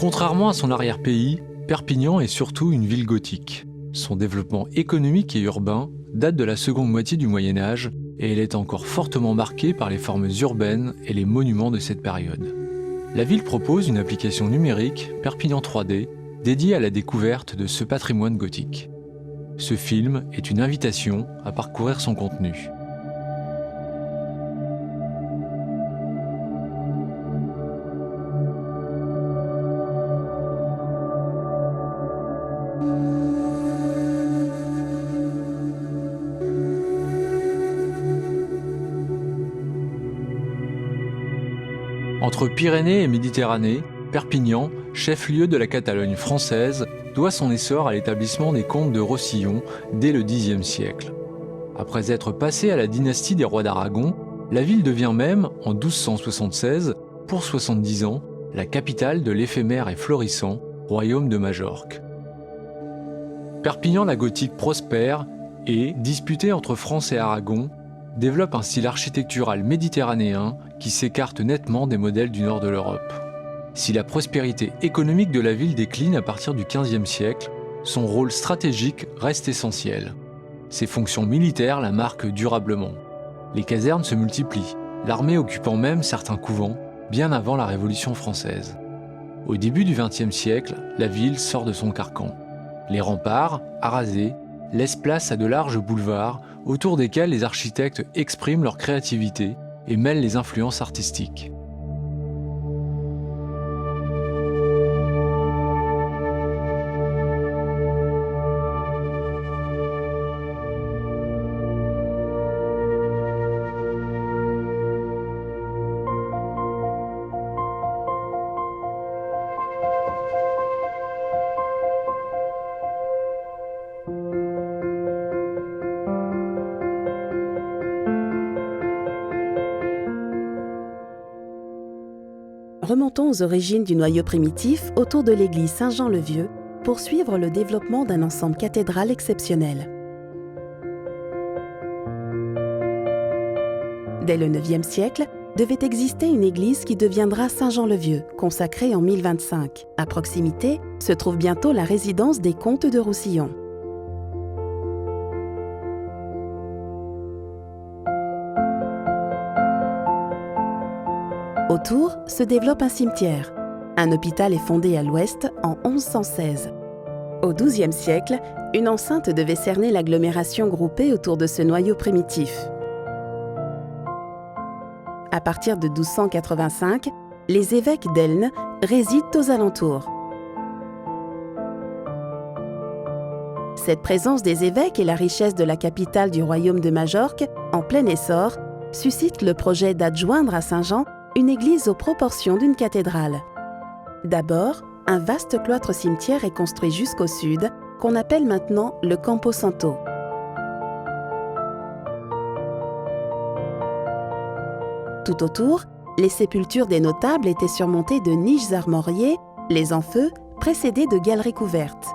Contrairement à son arrière-pays, Perpignan est surtout une ville gothique. Son développement économique et urbain date de la seconde moitié du Moyen-Âge et elle est encore fortement marquée par les formes urbaines et les monuments de cette période. La ville propose une application numérique, Perpignan 3D, dédiée à la découverte de ce patrimoine gothique. Ce film est une invitation à parcourir son contenu. Entre Pyrénées et Méditerranée, Perpignan, chef-lieu de la Catalogne française, doit son essor à l'établissement des comtes de Rossillon dès le Xe siècle. Après être passée à la dynastie des rois d'Aragon, la ville devient même, en 1276, pour 70 ans, la capitale de l'éphémère et florissant royaume de Majorque. Perpignan la gothique prospère et, disputée entre France et Aragon, développe un style architectural méditerranéen qui s'écarte nettement des modèles du nord de l'Europe. Si la prospérité économique de la ville décline à partir du XVe siècle, son rôle stratégique reste essentiel. Ses fonctions militaires la marquent durablement. Les casernes se multiplient, l'armée occupant même certains couvents, bien avant la Révolution française. Au début du XXe siècle, la ville sort de son carcan. Les remparts, arasés, laissent place à de larges boulevards autour desquels les architectes expriment leur créativité et mêlent les influences artistiques. Remontons aux origines du noyau primitif autour de l'église Saint-Jean-le-Vieux pour suivre le développement d'un ensemble cathédral exceptionnel. Dès le IXe siècle, devait exister une église qui deviendra Saint-Jean-le-Vieux, consacrée en 1025. À proximité se trouve bientôt la résidence des comtes de Roussillon. Autour se développe un cimetière. Un hôpital est fondé à l'ouest en 1116. Au XIIe siècle, une enceinte devait cerner l'agglomération groupée autour de ce noyau primitif. À partir de 1285, les évêques d'Elne résident aux alentours. Cette présence des évêques et la richesse de la capitale du royaume de Majorque, en plein essor, suscite le projet d'adjoindre à Saint-Jean une église aux proportions d'une cathédrale. D'abord, un vaste cloître-cimetière est construit jusqu'au sud, qu'on appelle maintenant le Campo Santo. Tout autour, les sépultures des notables étaient surmontées de niches armoriées, les en feu précédées de galeries couvertes.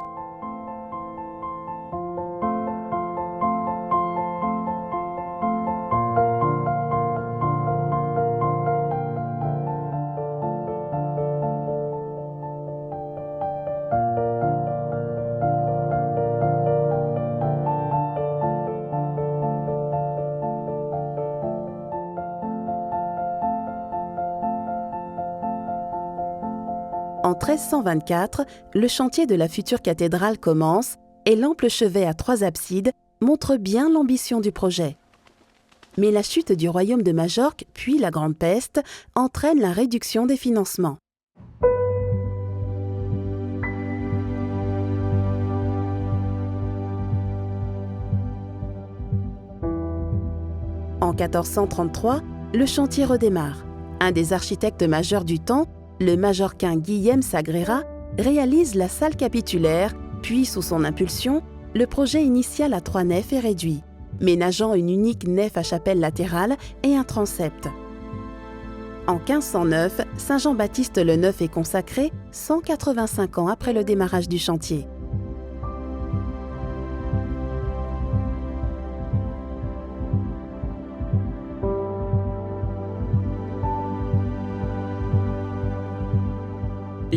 En 1324, le chantier de la future cathédrale commence et l'ample chevet à 3 absides montre bien l'ambition du projet. Mais la chute du royaume de Majorque, puis la Grande Peste, entraîne la réduction des financements. En 1433, le chantier redémarre. Un des architectes majeurs du temps, le majorquin Guillem Sagrera, réalise la salle capitulaire, puis sous son impulsion, le projet initial à 3 nefs est réduit, ménageant une unique nef à chapelle latérale et un transept. En 1509, Saint Jean-Baptiste le Neuf est consacré 185 ans après le démarrage du chantier.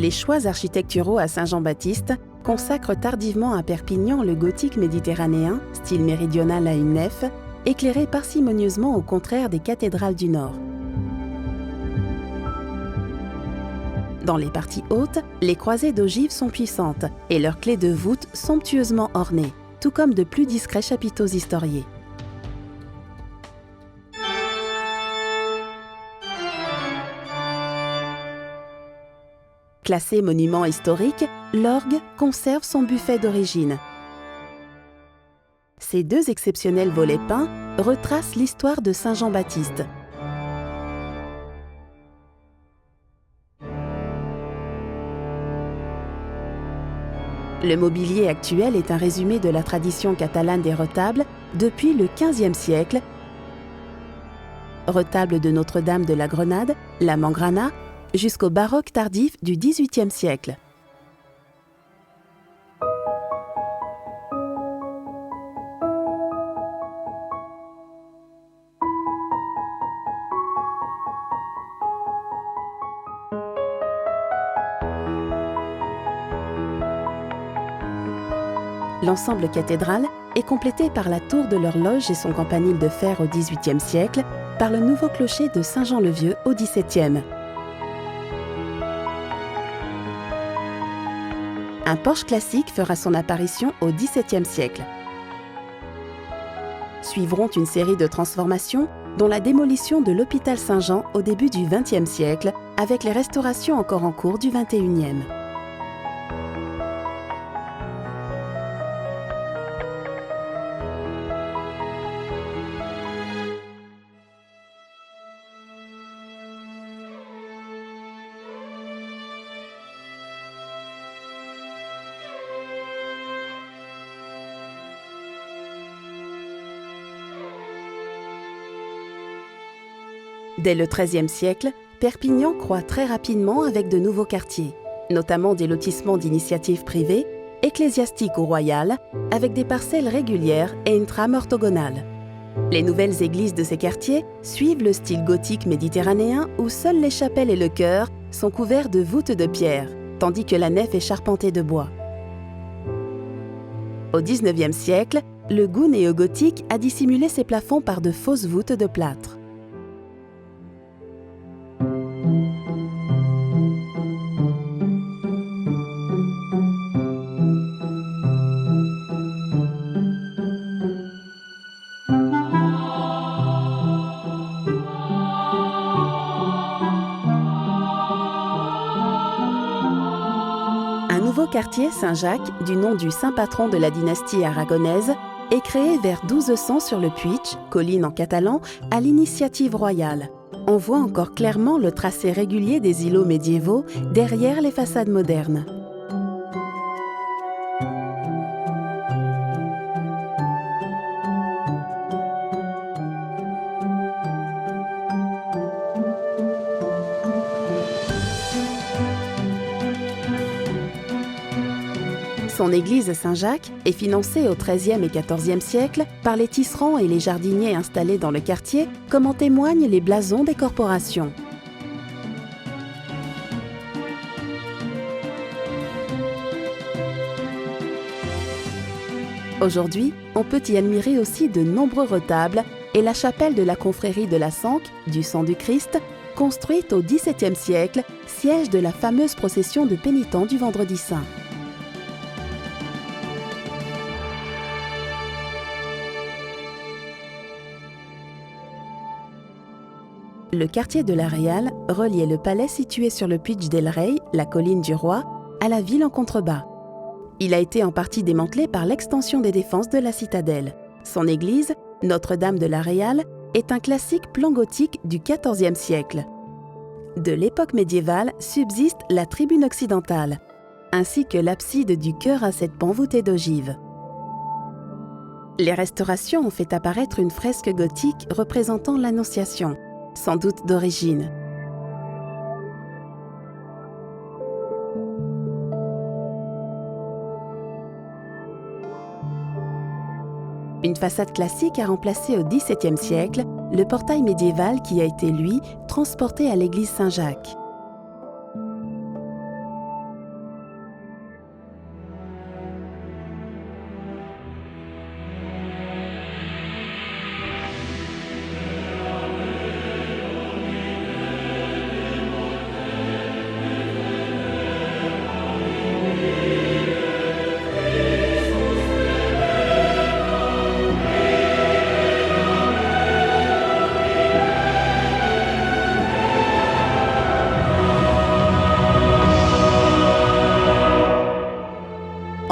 Les choix architecturaux à Saint-Jean-Baptiste consacrent tardivement à Perpignan le gothique méditerranéen, style méridional à une nef, éclairé parcimonieusement au contraire des cathédrales du Nord. Dans les parties hautes, les croisées d'ogives sont puissantes et leurs clés de voûte somptueusement ornées, tout comme de plus discrets chapiteaux historiés. Classé monument historique, l'orgue conserve son buffet d'origine. Ces deux exceptionnels volets peints retracent l'histoire de Saint-Jean-Baptiste. Le mobilier actuel est un résumé de la tradition catalane des retables depuis le XVe siècle. Retable de Notre-Dame de la Grenade, la Mangrana, jusqu'au baroque tardif du XVIIIe siècle. L'ensemble cathédral est complété par la tour de l'horloge et son campanile de fer au XVIIIe siècle, par le nouveau clocher de Saint-Jean-le-Vieux au XVIIe. Un porche classique fera son apparition au XVIIe siècle. Suivront une série de transformations, dont la démolition de l'hôpital Saint-Jean au début du XXe siècle, avec les restaurations encore en cours du XXIe. Dès le XIIIe siècle, Perpignan croît très rapidement avec de nouveaux quartiers, notamment des lotissements d'initiative privée, ecclésiastiques ou royales, avec des parcelles régulières et une trame orthogonale. Les nouvelles églises de ces quartiers suivent le style gothique méditerranéen où seules les chapelles et le chœur sont couverts de voûtes de pierre, tandis que la nef est charpentée de bois. Au XIXe siècle, le goût néo-gothique a dissimulé ses plafonds par de fausses voûtes de plâtre. Un nouveau quartier, Saint-Jacques, du nom du saint patron de la dynastie aragonaise, est créé vers 1200 sur le Puig, colline en catalan, à l'initiative royale. On voit encore clairement le tracé régulier des îlots médiévaux derrière les façades modernes. Son église Saint-Jacques est financée au XIIIe et XIVe siècle par les tisserands et les jardiniers installés dans le quartier, comme en témoignent les blasons des corporations. Aujourd'hui, on peut y admirer aussi de nombreux retables et la chapelle de la confrérie de la Sanque, du sang du Christ, construite au XVIIe siècle, siège de la fameuse procession de pénitents du Vendredi Saint. Le quartier de la Réal reliait le palais situé sur le Puig del Rei, la colline du roi, à la ville en contrebas. Il a été en partie démantelé par l'extension des défenses de la citadelle. Son église, Notre-Dame de la Réal, est un classique plan gothique du XIVe siècle. De l'époque médiévale subsiste la tribune occidentale, ainsi que l'abside du chœur à 7 pans voûtés d'ogives. Les restaurations ont fait apparaître une fresque gothique représentant l'Annonciation, sans doute d'origine. Une façade classique a remplacé au XVIIe siècle le portail médiéval qui a été, lui, transporté à l'église Saint-Jacques.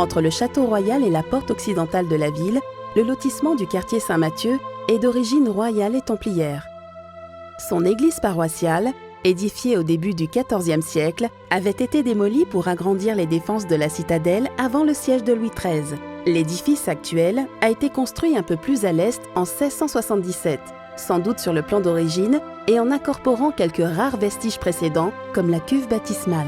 Entre le château royal et la porte occidentale de la ville, le lotissement du quartier Saint-Mathieu est d'origine royale et templière. Son église paroissiale, édifiée au début du XIVe siècle, avait été démolie pour agrandir les défenses de la citadelle avant le siège de Louis XIII. L'édifice actuel a été construit un peu plus à l'est en 1677, sans doute sur le plan d'origine et en incorporant quelques rares vestiges précédents comme la cuve baptismale.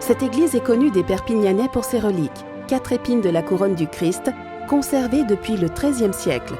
Cette église est connue des Perpignanais pour ses reliques, 4 épines de la couronne du Christ, conservées depuis le XIIIe siècle.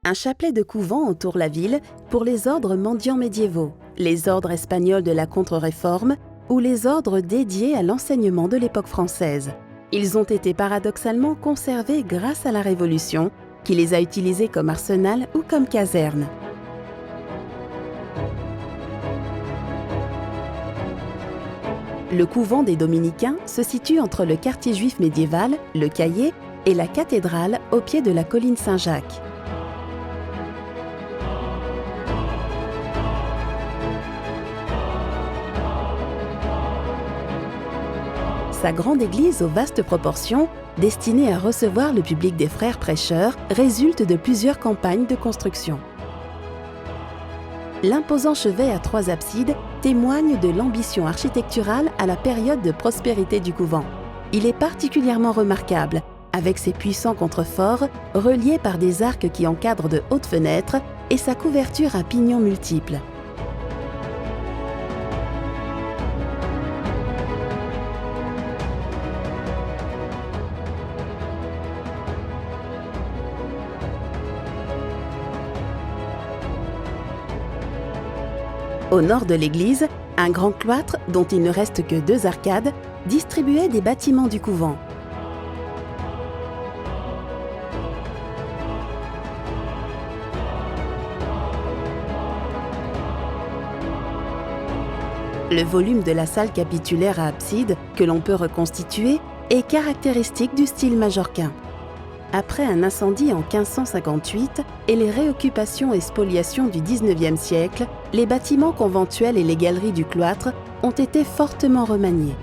Un chapelet de couvent entoure la ville pour les ordres mendiants médiévaux, les ordres espagnols de la Contre-Réforme ou les ordres dédiés à l'enseignement de l'époque française. Ils ont été paradoxalement conservés grâce à la Révolution, qui les a utilisés comme arsenal ou comme caserne. Le couvent des Dominicains se situe entre le quartier juif médiéval, le Caillé, et la cathédrale au pied de la colline Saint-Jacques. Sa grande église aux vastes proportions, destinée à recevoir le public des frères prêcheurs, résulte de plusieurs campagnes de construction. L'imposant chevet à 3 absides témoigne de l'ambition architecturale à la période de prospérité du couvent. Il est particulièrement remarquable, avec ses puissants contreforts reliés par des arcs qui encadrent de hautes fenêtres et sa couverture à pignons multiples. Au nord de l'église, un grand cloître, dont il ne reste que 2 arcades, distribuait des bâtiments du couvent. Le volume de la salle capitulaire à abside, que l'on peut reconstituer, est caractéristique du style majorquin. Après un incendie en 1558 et les réoccupations et spoliations du XIXe siècle, les bâtiments conventuels et les galeries du cloître ont été fortement remaniés.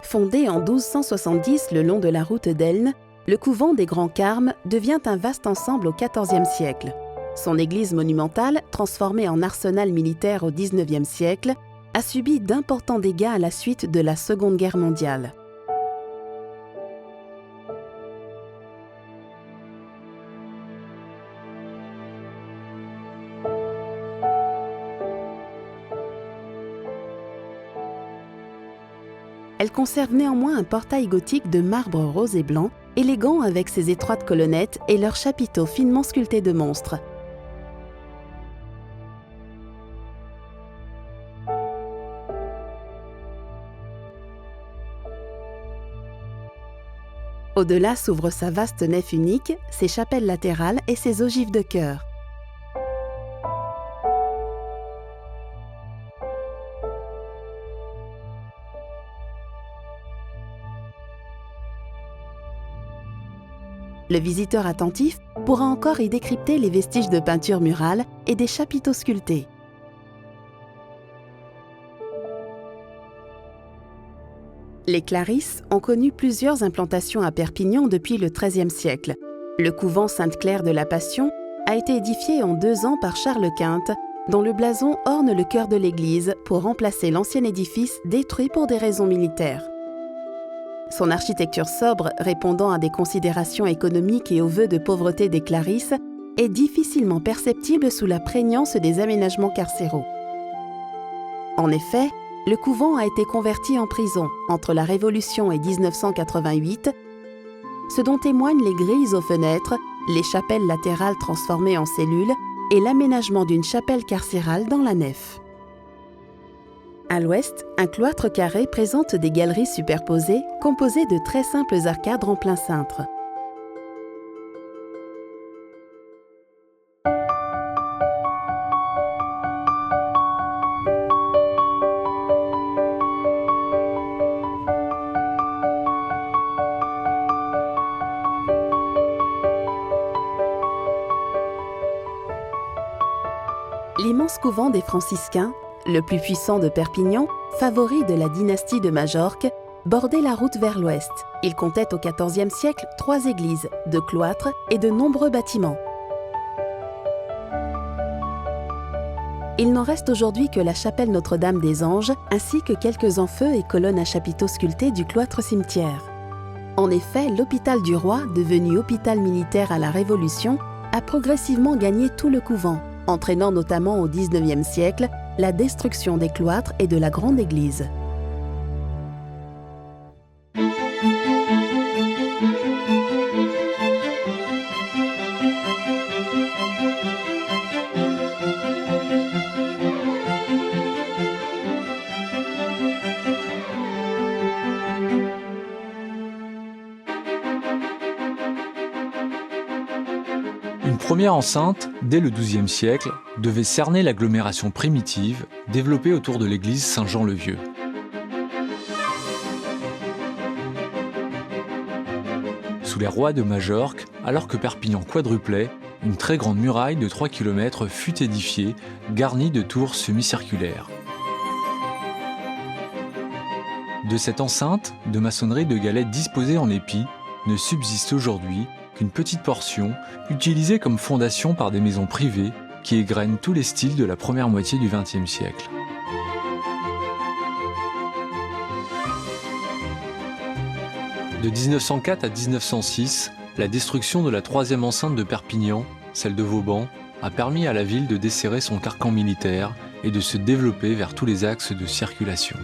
Fondé en 1270 le long de la route d'Elne, le couvent des Grands Carmes devient un vaste ensemble au XIVe siècle. Son église monumentale, transformée en arsenal militaire au XIXe siècle, a subi d'importants dégâts à la suite de la Seconde Guerre mondiale. Elle conserve néanmoins un portail gothique de marbre rose et blanc, élégant avec ses étroites colonnettes et leurs chapiteaux finement sculptés de monstres. Au-delà s'ouvre sa vaste nef unique, ses chapelles latérales et ses ogives de chœur. Le visiteur attentif pourra encore y décrypter les vestiges de peintures murales et des chapiteaux sculptés. Les Clarisses ont connu plusieurs implantations à Perpignan depuis le XIIIe siècle. Le couvent Sainte-Claire de la Passion a été édifié en 2 ans par Charles Quint dont le blason orne le chœur de l'église pour remplacer l'ancien édifice détruit pour des raisons militaires. Son architecture sobre, répondant à des considérations économiques et aux vœux de pauvreté des Clarisses, est difficilement perceptible sous la prégnance des aménagements carcéraux. En effet, le couvent a été converti en prison entre la Révolution et 1988, ce dont témoignent les grilles aux fenêtres, les chapelles latérales transformées en cellules et l'aménagement d'une chapelle carcérale dans la nef. À l'ouest, un cloître carré présente des galeries superposées composées de très simples arcades en plein cintre. L'immense couvent des franciscains, le plus puissant de Perpignan, favori de la dynastie de Majorque, bordait la route vers l'ouest. Il comptait au XIVe siècle 3 églises, 2 cloîtres et de nombreux bâtiments. Il n'en reste aujourd'hui que la chapelle Notre-Dame des Anges, ainsi que quelques enfeux et colonnes à chapiteaux sculptés du cloître-cimetière. En effet, l'hôpital du roi, devenu hôpital militaire à la Révolution, a progressivement gagné tout le couvent, entraînant notamment au XIXe siècle la destruction des cloîtres et de la grande église. Une première enceinte, dès le XIIe siècle, devait cerner l'agglomération primitive développée autour de l'église Saint-Jean-le-Vieux. Sous les rois de Majorque, alors que Perpignan quadruplait, une très grande muraille de 3 km fut édifiée, garnie de tours semi-circulaires. De cette enceinte, de maçonnerie de galets disposés en épis, ne subsiste aujourd'hui qu'une petite portion, utilisée comme fondation par des maisons privées qui égrènent tous les styles de la première moitié du XXe siècle. De 1904 à 1906, la destruction de la troisième enceinte de Perpignan, celle de Vauban, a permis à la ville de desserrer son carcan militaire et de se développer vers tous les axes de circulation.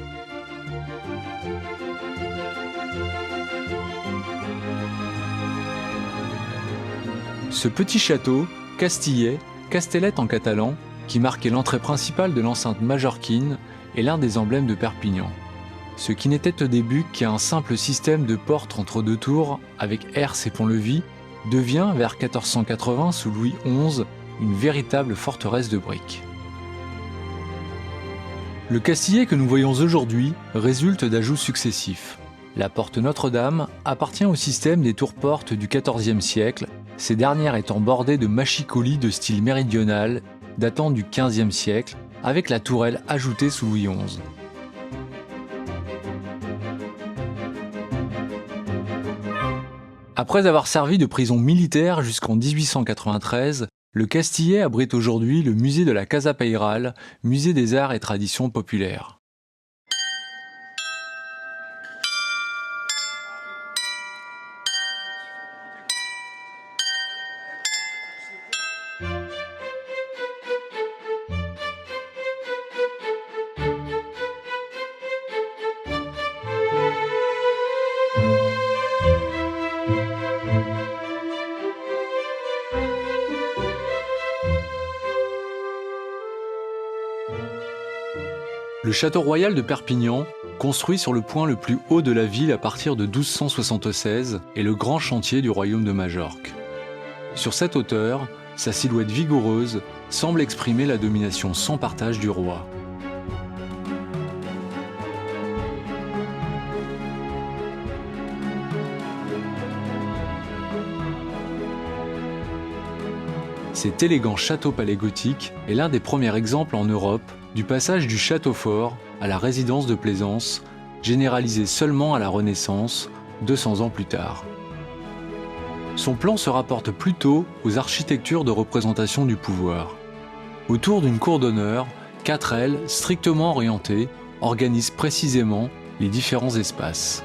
Ce petit château, Castillet, Castellet en catalan, qui marquait l'entrée principale de l'enceinte majorquine, est l'un des emblèmes de Perpignan. Ce qui n'était au début qu'un simple système de portes entre 2 tours avec herses et pont-levis, devient, vers 1480 sous Louis XI, une véritable forteresse de briques. Le Castillet que nous voyons aujourd'hui résulte d'ajouts successifs. La porte Notre-Dame appartient au système des tours-portes du XIVe siècle, ces dernières étant bordées de machicoulis de style méridional, datant du XVe siècle, avec la tourelle ajoutée sous Louis XI. Après avoir servi de prison militaire jusqu'en 1893, le Castillet abrite aujourd'hui le musée de la Casa Peyral, musée des arts et traditions populaires. Le château royal de Perpignan, construit sur le point le plus haut de la ville à partir de 1276, est le grand chantier du royaume de Majorque. Sur cette hauteur, sa silhouette vigoureuse semble exprimer la domination sans partage du roi. Cet élégant château-palais gothique est l'un des premiers exemples en Europe du passage du château fort à la résidence de plaisance, généralisée seulement à la Renaissance, 200 ans plus tard. Son plan se rapporte plutôt aux architectures de représentation du pouvoir. Autour d'une cour d'honneur, 4 ailes, strictement orientées, organisent précisément les différents espaces.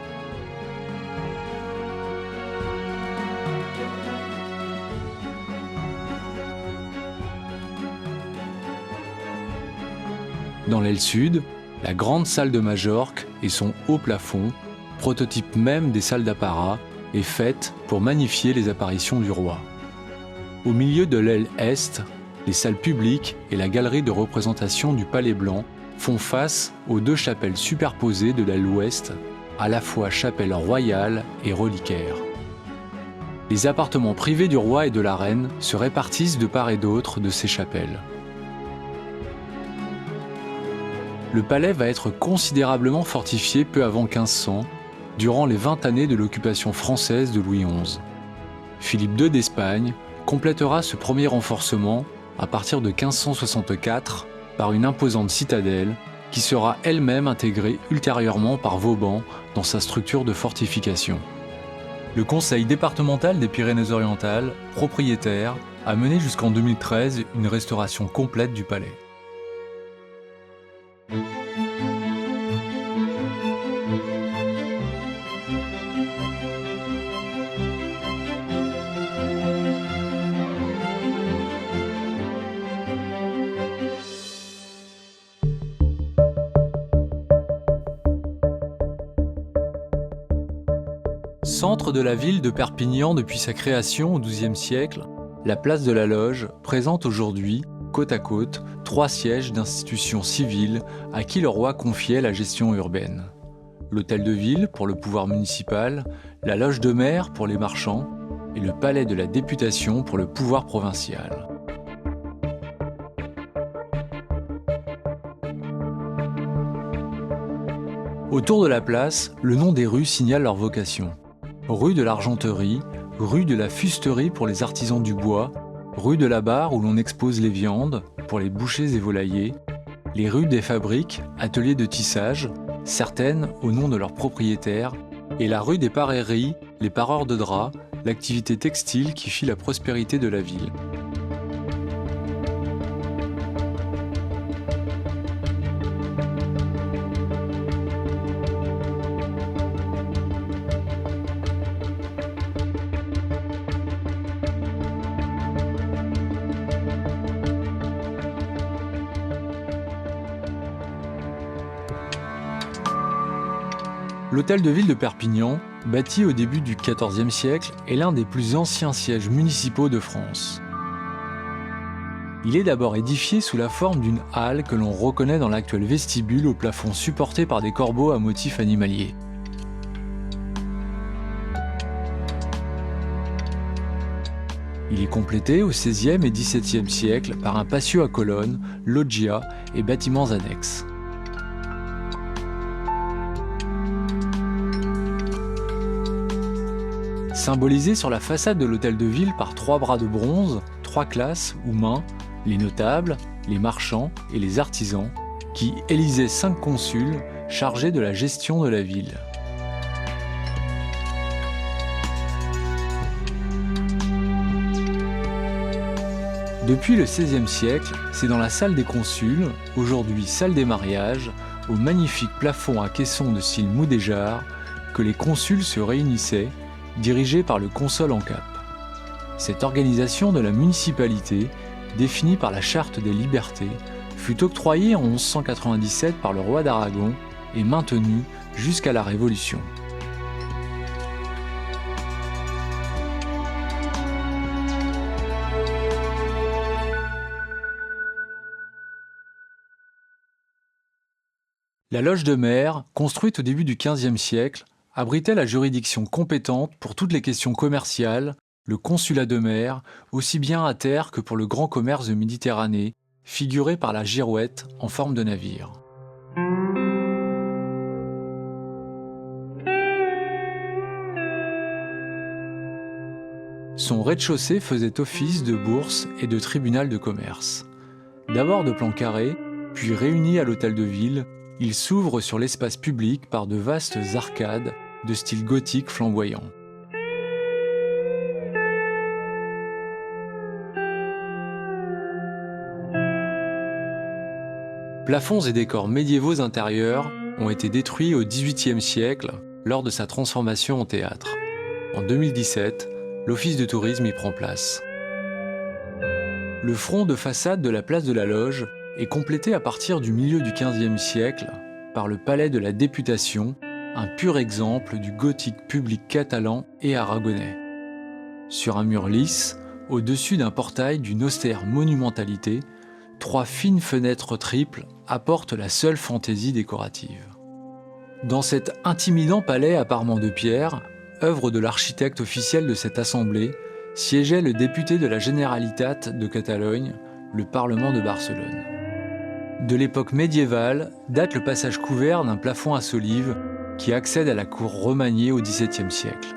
Dans l'aile sud, la grande salle de Majorque et son haut plafond, prototype même des salles d'apparat, est faite pour magnifier les apparitions du roi. Au milieu de l'aile est, les salles publiques et la galerie de représentation du Palais Blanc font face aux 2 chapelles superposées de l'aile ouest, à la fois chapelle royale et reliquaire. Les appartements privés du roi et de la reine se répartissent de part et d'autre de ces chapelles. Le palais va être considérablement fortifié peu avant 1500, durant les 20 années de l'occupation française de Louis XI. Philippe II d'Espagne complétera ce premier renforcement à partir de 1564 par une imposante citadelle qui sera elle-même intégrée ultérieurement par Vauban dans sa structure de fortification. Le Conseil départemental des Pyrénées-Orientales, propriétaire, a mené jusqu'en 2013 une restauration complète du palais. Centre de la ville de Perpignan depuis sa création au XIIe siècle, la place de la Loge présente aujourd'hui, côte à côte, 3 sièges d'institutions civiles à qui le roi confiait la gestion urbaine. L'hôtel de ville pour le pouvoir municipal, la loge de maire pour les marchands et le palais de la députation pour le pouvoir provincial. Autour de la place, le nom des rues signale leur vocation. Rue de l'Argenterie, rue de la Fusterie pour les artisans du bois, rue de la Barre où l'on expose les viandes pour les bouchers et volaillers, les rues des fabriques, ateliers de tissage, certaines au nom de leurs propriétaires, et la rue des pareilleries, les pareurs de draps, l'activité textile qui fit la prospérité de la ville. L'hôtel de ville de Perpignan, bâti au début du XIVe siècle, est l'un des plus anciens sièges municipaux de France. Il est d'abord édifié sous la forme d'une halle que l'on reconnaît dans l'actuel vestibule au plafond supporté par des corbeaux à motifs animaliers. Il est complété au XVIe et XVIIe siècle par un patio à colonnes, loggia et bâtiments annexes. Symbolisé sur la façade de l'hôtel de ville par 3 bras de bronze, 3 classes ou mains, les notables, les marchands et les artisans, qui élisaient 5 consuls chargés de la gestion de la ville. Depuis le XVIe siècle, c'est dans la salle des consuls, aujourd'hui salle des mariages, au magnifique plafond à caissons de style mudéjar, que les consuls se réunissaient, dirigés par le consul en cap. Cette organisation de la municipalité, définie par la Charte des libertés, fut octroyée en 1197 par le roi d'Aragon et maintenue jusqu'à la Révolution. La loge de maire, construite au début du XVe siècle, abritait la juridiction compétente pour toutes les questions commerciales, le consulat de mer, aussi bien à terre que pour le grand commerce de Méditerranée, figuré par la girouette en forme de navire. Son rez-de-chaussée faisait office de bourse et de tribunal de commerce. D'abord de plan carré, puis réuni à l'hôtel de ville, il s'ouvre sur l'espace public par de vastes arcades de style gothique flamboyant. Plafonds et décors médiévaux intérieurs ont été détruits au XVIIIe siècle lors de sa transformation en théâtre. En 2017, l'Office de tourisme y prend place. Le front de façade de la place de la Loge est complété à partir du milieu du XVe siècle par le Palais de la Députation, un pur exemple du gothique public catalan et aragonais. Sur un mur lisse, au-dessus d'un portail d'une austère monumentalité, 3 fines fenêtres triples apportent la seule fantaisie décorative. Dans cet intimidant palais à parements de pierre, œuvre de l'architecte officiel de cette assemblée, siégeait le député de la Generalitat de Catalogne, le Parlement de Barcelone. De l'époque médiévale date le passage couvert d'un plafond à solives qui accède à la cour remaniée au XVIIe siècle.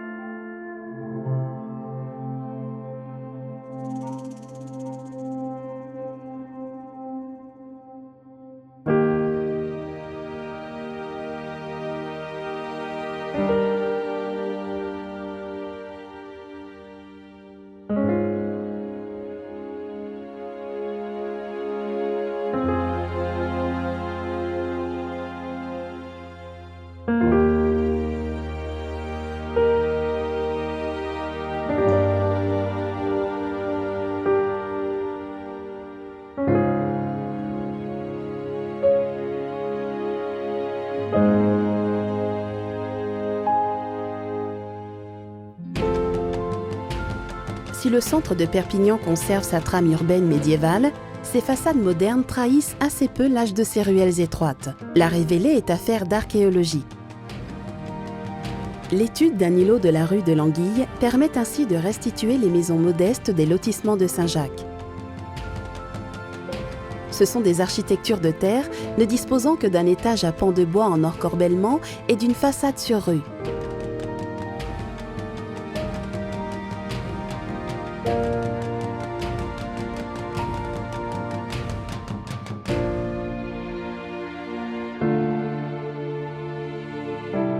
Si le centre de Perpignan conserve sa trame urbaine médiévale, ses façades modernes trahissent assez peu l'âge de ses ruelles étroites. La révéler est affaire d'archéologie. L'étude d'un îlot de la rue de l'Anguille permet ainsi de restituer les maisons modestes des lotissements de Saint-Jacques. Ce sont des architectures de terre ne disposant que d'un étage à pans de bois en encorbellement et d'une façade sur rue.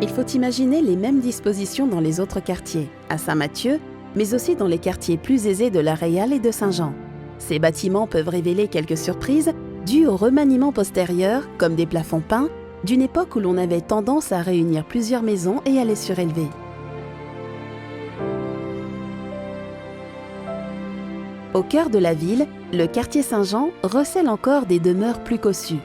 Il faut imaginer les mêmes dispositions dans les autres quartiers, à Saint-Mathieu, mais aussi dans les quartiers plus aisés de La Réal et de Saint-Jean. Ces bâtiments peuvent révéler quelques surprises dues au remaniement postérieur, comme des plafonds peints, d'une époque où l'on avait tendance à réunir plusieurs maisons et à les surélever. Au cœur de la ville, le quartier Saint-Jean recèle encore des demeures plus cossues.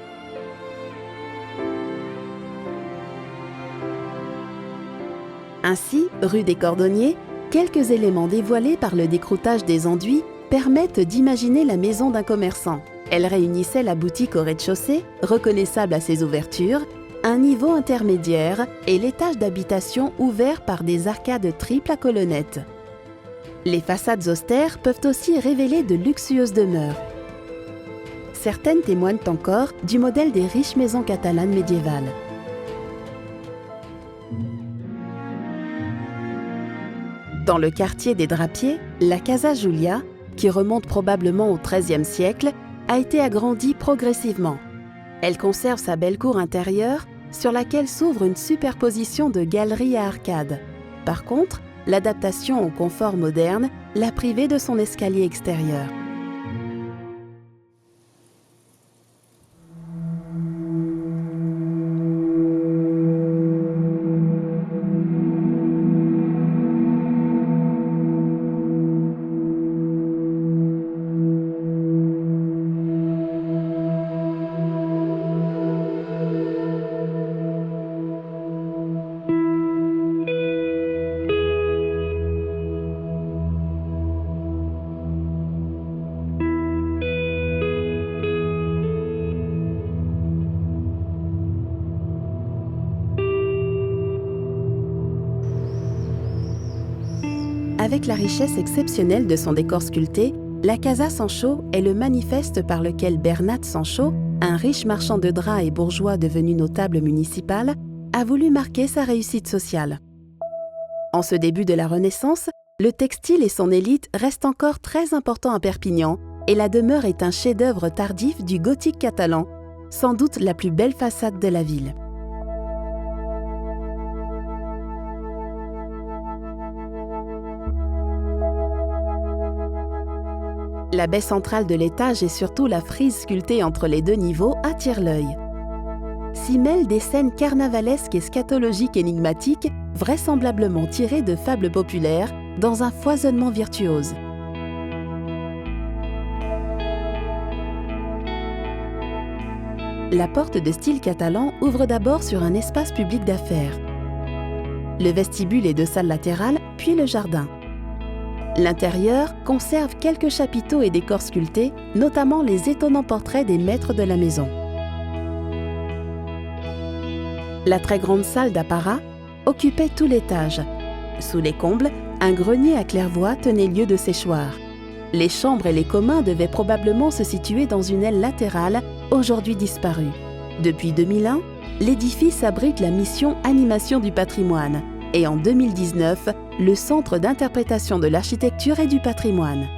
Ainsi, rue des Cordonniers, quelques éléments dévoilés par le décroutage des enduits permettent d'imaginer la maison d'un commerçant. Elle réunissait la boutique au rez-de-chaussée, reconnaissable à ses ouvertures, un niveau intermédiaire et l'étage d'habitation ouvert par des arcades triples à colonnettes. Les façades austères peuvent aussi révéler de luxueuses demeures. Certaines témoignent encore du modèle des riches maisons catalanes médiévales. Dans le quartier des Drapiers, la Casa Julia, qui remonte probablement au XIIIe siècle, a été agrandie progressivement. Elle conserve sa belle cour intérieure sur laquelle s'ouvre une superposition de galeries à arcades. Par contre, l'adaptation au confort moderne l'a privée de son escalier extérieur. Avec la richesse exceptionnelle de son décor sculpté, la Casa Sancho est le manifeste par lequel Bernat Sancho, un riche marchand de draps et bourgeois devenu notable municipal, a voulu marquer sa réussite sociale. En ce début de la Renaissance, le textile et son élite restent encore très importants à Perpignan et la demeure est un chef-d'œuvre tardif du gothique catalan, sans doute la plus belle façade de la ville. La baie centrale de l'étage et surtout la frise sculptée entre les deux niveaux attirent l'œil. S'y mêlent des scènes carnavalesques et scatologiques énigmatiques, vraisemblablement tirées de fables populaires, dans un foisonnement virtuose. La porte de style catalan ouvre d'abord sur un espace public d'affaires. Le vestibule est de salle latérale, puis le jardin. L'intérieur conserve quelques chapiteaux et décors sculptés, notamment les étonnants portraits des maîtres de la maison. La très grande salle d'apparat occupait tout l'étage. Sous les combles, un grenier à claire-voie tenait lieu de séchoir. Les chambres et les communs devaient probablement se situer dans une aile latérale, aujourd'hui disparue. Depuis 2001, l'édifice abrite la mission Animation du patrimoine et en 2019, le Centre d'interprétation de l'architecture et du patrimoine.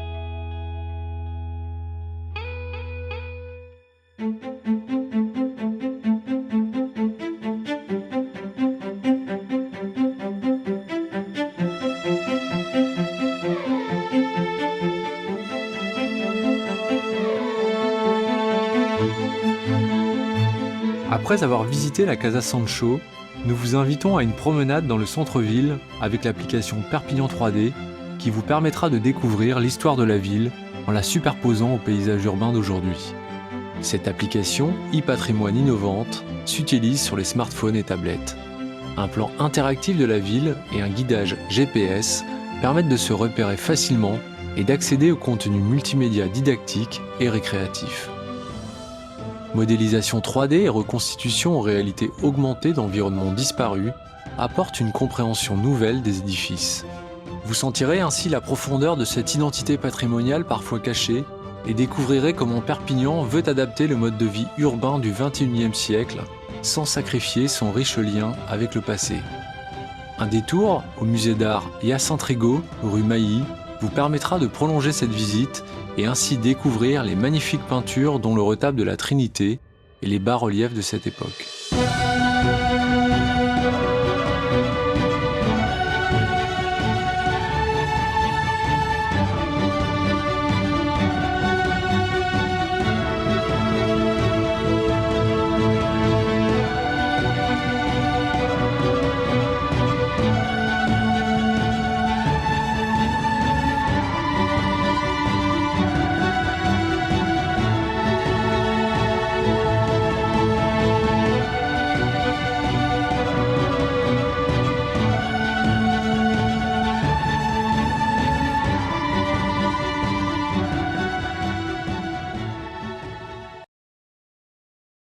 Après avoir visité la Casa Sancho, nous vous invitons à une promenade dans le centre-ville avec l'application Perpignan 3D qui vous permettra de découvrir l'histoire de la ville en la superposant au paysage urbain d'aujourd'hui. Cette application e-patrimoine innovante s'utilise sur les smartphones et tablettes. Un plan interactif de la ville et un guidage GPS permettent de se repérer facilement et d'accéder au contenu multimédia didactique et récréatif. Modélisation 3D et reconstitution en réalité augmentée d'environnements disparus apportent une compréhension nouvelle des édifices. Vous sentirez ainsi la profondeur de cette identité patrimoniale parfois cachée et découvrirez comment Perpignan veut adapter le mode de vie urbain du XXIe siècle sans sacrifier son riche lien avec le passé. Un détour au musée d'art Hyacinthe Rigaud, rue Mailly, vous permettra de prolonger cette visite et ainsi découvrir les magnifiques peintures dont le retable de la Trinité et les bas-reliefs de cette époque.